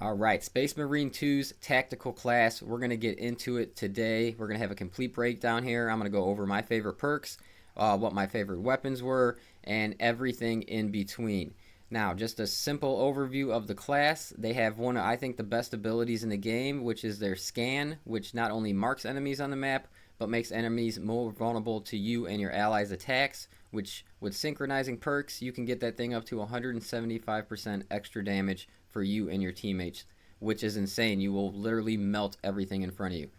All right, Space Marine 2's tactical class. We're going to get into it today. We're going to have a complete breakdown here. I'm going to go over my favorite perks, what my favorite weapons were, and everything in between. Now, just a simple overview of the class. They have one of, I think, the best abilities in the game, which is their scan, which not only marks enemies on the map, but makes enemies more vulnerable to you and your allies' attacks, which with synchronizing perks, you can get that thing up to 175% extra damage for you and your teammates, which is insane. You will literally melt everything in front of you.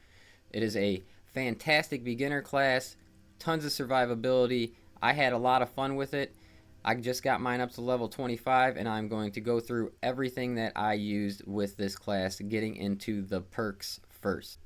It is a fantastic beginner class, tons of survivability. I had a lot of fun with it. I just got mine up to level 25, and I'm going to go through everything that I used with this class, getting into the perks first.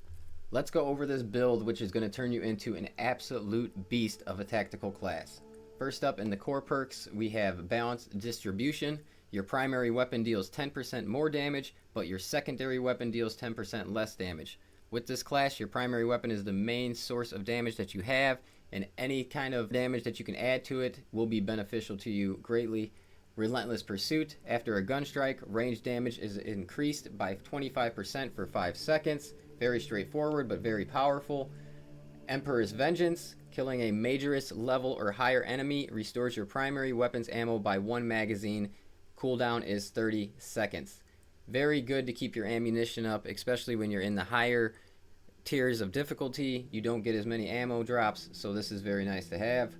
Let's go over this build, which is going to turn you into an absolute beast of a tactical class. First up in the core perks, we have Balanced Distribution. Your primary weapon deals 10% more damage, but your secondary weapon deals 10% less damage. With this class, your primary weapon is the main source of damage that you have, and any kind of damage that you can add to it will be beneficial to you greatly. Relentless Pursuit. After a gun strike, range damage is increased by 25% for 5 seconds. Very straightforward, but very powerful. Emperor's Vengeance. Killing a Majorous level or higher enemy restores your primary weapon's ammo by 1 magazine. Cooldown is 30 seconds. Very good to keep your ammunition up, especially when you're in the higher tiers of difficulty. You don't get as many ammo drops, so this is very nice to have.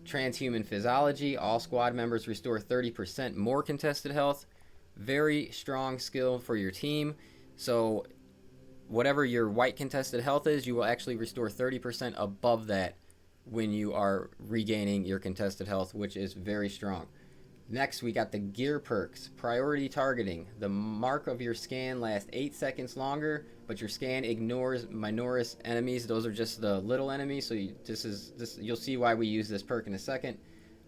Transhuman Physiology. All squad members restore 30% more contested health. Very strong skill for your team. So whatever your white contested health is, you will actually restore 30% above that when you are regaining your contested health, which is very strong. Next, we got the gear perks. Priority targeting. The mark of your scan lasts 8 seconds longer, but your scan ignores minorous enemies. Those are just the little enemies, so you'll see why we use this perk in a second.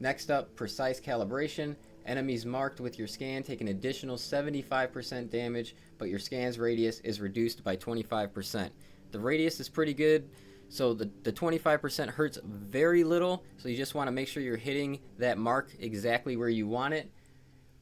Next up, Precise Calibration. Enemies marked with your scan take an additional 75% damage, but your scan's radius is reduced by 25%. The radius is pretty good. So the 25% hurts very little, so you just want to make sure you're hitting that mark exactly where you want it.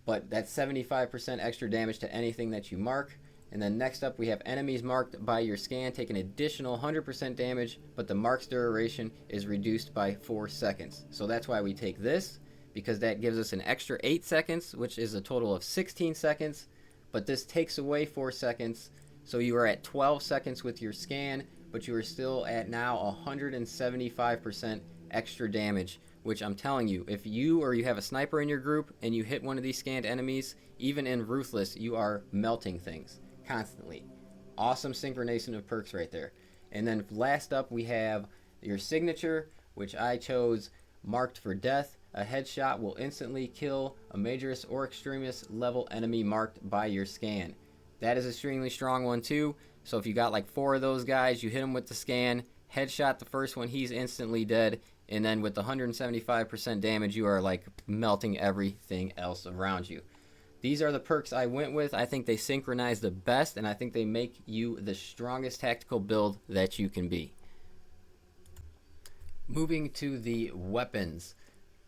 But that's 75% extra damage to anything that you mark. And then next up, we have enemies marked by your scan take an additional 100% damage, but the mark's duration is reduced by 4 seconds. So that's why we take this, because that gives us an extra 8 seconds, which is a total of 16 seconds. But this takes away 4 seconds, so you are at 12 seconds with your scan, but you are still at now 175% extra damage, which I'm telling you, if you or you have a sniper in your group and you hit one of these scanned enemies, even in Ruthless, you are melting things constantly. Awesome synchronization of perks right there. And then last up, we have your signature, which I chose Marked for Death. A headshot will instantly kill a Majorous or Extremis level enemy marked by your scan. That is an extremely strong one too. So if you got like 4 of those guys, you hit them with the scan, headshot the first one, he's instantly dead, and then with the 175% damage, you are like melting everything else around you. These are the perks I went with. I think they synchronize the best, and I think they make you the strongest tactical build that you can be. Moving to the weapons.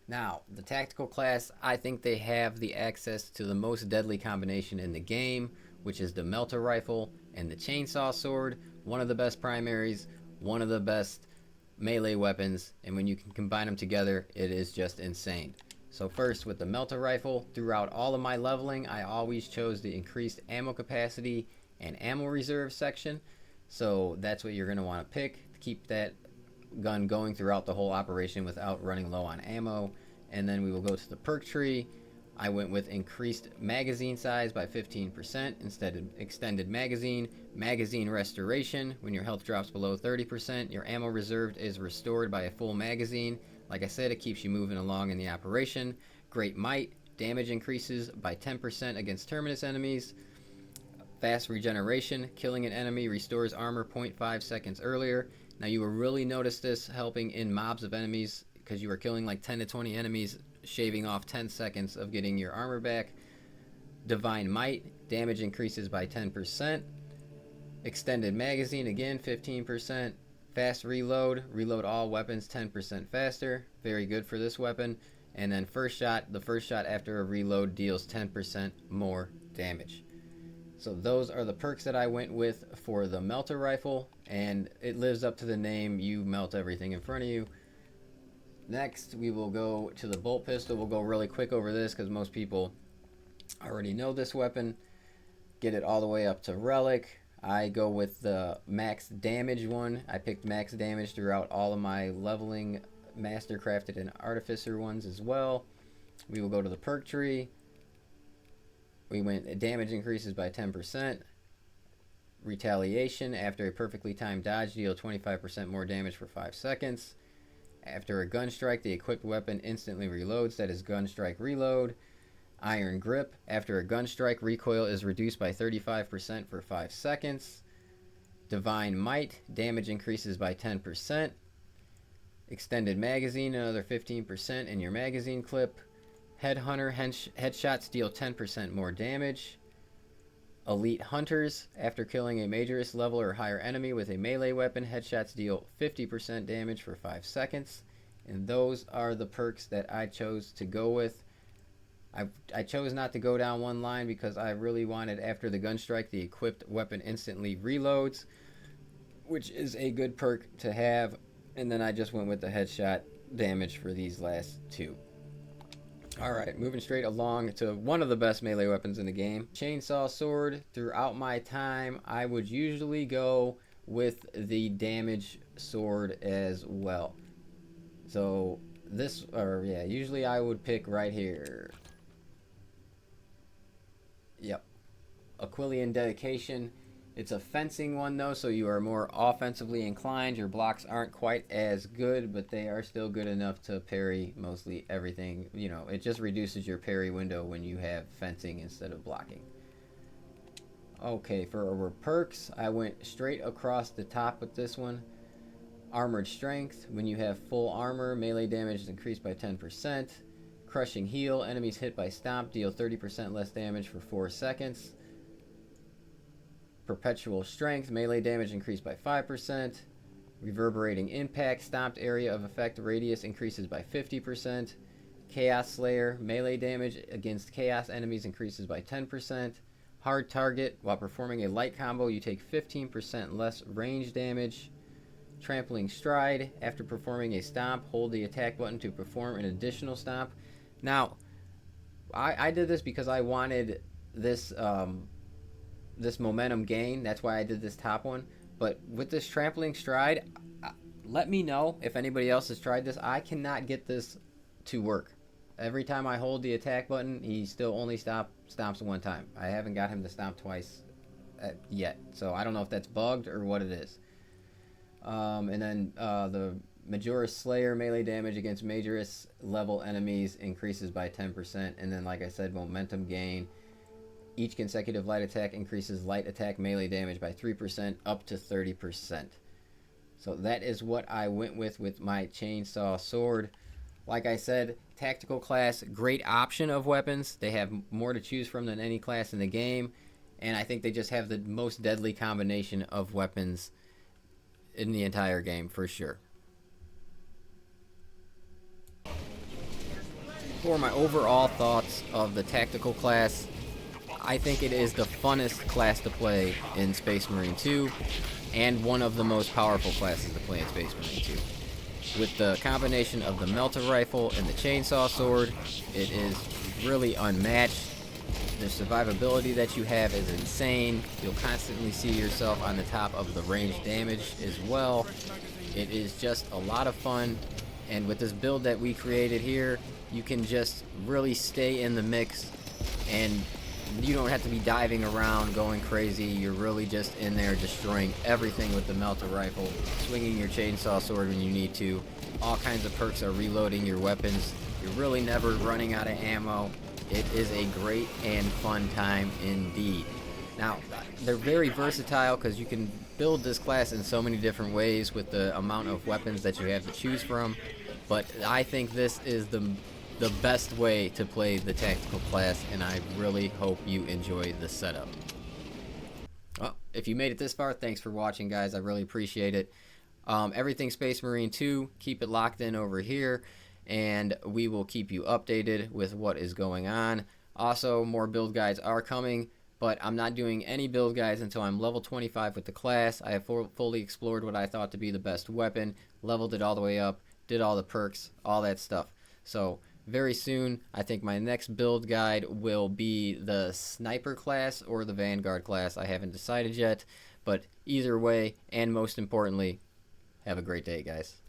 Now, the tactical class, I think they have the access to the most deadly combination in the game, which is the Melter Rifle and the Chainsaw Sword. One of the best primaries, one of the best melee weapons, and when you can combine them together, it is just insane. So first, with the Melter Rifle, throughout all of my leveling, I always chose the increased ammo capacity and ammo reserve section. So that's what you're going to want to pick to keep that gun going throughout the whole operation without running low on ammo. And then we will go to the perk tree. I went with increased magazine size by 15% instead of extended magazine. Magazine restoration. When your health drops below 30%, your ammo reserved is restored by a full magazine. Like I said, it keeps you moving along in the operation. Great Might. Damage increases by 10% against terminus enemies. Fast regeneration. Killing an enemy restores armor 0.5 seconds earlier. Now you will really notice this helping in mobs of enemies because you are killing like 10 to 20 enemies, shaving off 10 seconds of getting your armor back. Divine Might, damage increases by 10%. Extended magazine, again 15%. Fast reload, reload all weapons 10% faster. Very good for this weapon. And then first shot, the first shot after a reload deals 10% more damage. So those are the perks that I went with for the melter rifle, and it lives up to the name. You melt everything in front of you. Next, we will go to the bolt pistol. We'll go really quick over this because most people already know this weapon. Get it all the way up to relic. I go with the max damage one. I picked max damage throughout all of my leveling mastercrafted and artificer ones as well. We will go to the perk tree. We went damage increases by 10%. Retaliation. After a perfectly timed dodge, deal 25% more damage for 5 seconds. After a gun strike, the equipped weapon instantly reloads. That is gun strike reload. Iron grip. After a gun strike, recoil is reduced by 35% for 5 seconds. Divine might. Damage increases by 10%. Extended magazine, another 15% in your magazine clip. Headhunter. Headshots deal 10% more damage. Elite Hunters. After killing a Majorist level or higher enemy with a melee weapon, headshots deal 50% damage for 5 seconds. And those are the perks that I chose to go with. I chose not to go down one line because I really wanted, after the gun strike, the equipped weapon instantly reloads, which is a good perk to have. And then I just went with the headshot damage for these last two. Alright, moving straight along to one of the best melee weapons in the game. Chainsaw sword. Throughout my time, I would usually go with the damage sword as well. So usually I would pick right here. Yep. Aquilian Dedication. It's a fencing one though, so you are more offensively inclined. Your blocks aren't quite as good, but they are still good enough to parry mostly everything. You know, it just reduces your parry window when you have fencing instead of blocking. Okay, for our perks, I went straight across the top with this one. Armored Strength. When you have full armor, melee damage is increased by 10%. Crushing Heal. Enemies hit by Stomp deal 30% less damage for 4 seconds. Perpetual Strength. Melee damage increased by 5%. Reverberating Impact. Stomped area of effect radius increases by 50%. Chaos Slayer. Melee damage against chaos enemies increases by 10%. Hard Target. While performing a light combo, you take 15% less range damage. Trampling Stride. After performing a stomp, hold the attack button to perform an additional stomp. Now, I did this because I wanted this this momentum gain. That's why I did this top one. But with this Trampling Stride, let me know if anybody else has tried this. I cannot get this to work. Every time I hold the attack button, he still only stomps one time. I haven't got him to stomp twice yet. So I don't know if that's bugged or what it is. And then the Majorist Slayer. Melee damage against Majorist level enemies increases by 10%. And then, like I said, momentum gain. Each consecutive light attack increases light attack melee damage by 3% up to 30%. So that is what I went with my Chainsaw Sword. Like I said, tactical class, great option of weapons. They have more to choose from than any class in the game. And I think they just have the most deadly combination of weapons in the entire game, for sure. For my overall thoughts of the tactical class, I think it is the funnest class to play in Space Marine 2, and one of the most powerful classes to play in Space Marine 2. With the combination of the Melter Rifle and the Chainsaw Sword, it is really unmatched. The survivability that you have is insane. You'll constantly see yourself on the top of the range damage as well. It is just a lot of fun, and with this build that we created here, you can just really stay in the mix, and you don't have to be diving around going crazy. You're really just in there destroying everything with the Melter Rifle, swinging your Chainsaw Sword when you need to. All kinds of perks are reloading your weapons. You're really never running out of ammo. It is a great and fun time indeed. Now, they're very versatile because you can build this class in so many different ways with the amount of weapons that you have to choose from. But I think this is the best way to play the tactical class, and I really hope you enjoy the setup. Well, if you made it this far, thanks for watching, guys. I really appreciate it. Everything Space Marine 2, keep it locked in over here, and we will keep you updated with what is going on. Also, more build guides are coming. but I'm not doing any build guides until I'm level 25 with the class. I have fully explored what I thought to be the best weapon, leveled it all the way up, did all the perks, all that stuff. So very soon, I think my next build guide will be the sniper class or the vanguard class. I haven't decided yet, but either way, and most importantly, have a great day, guys.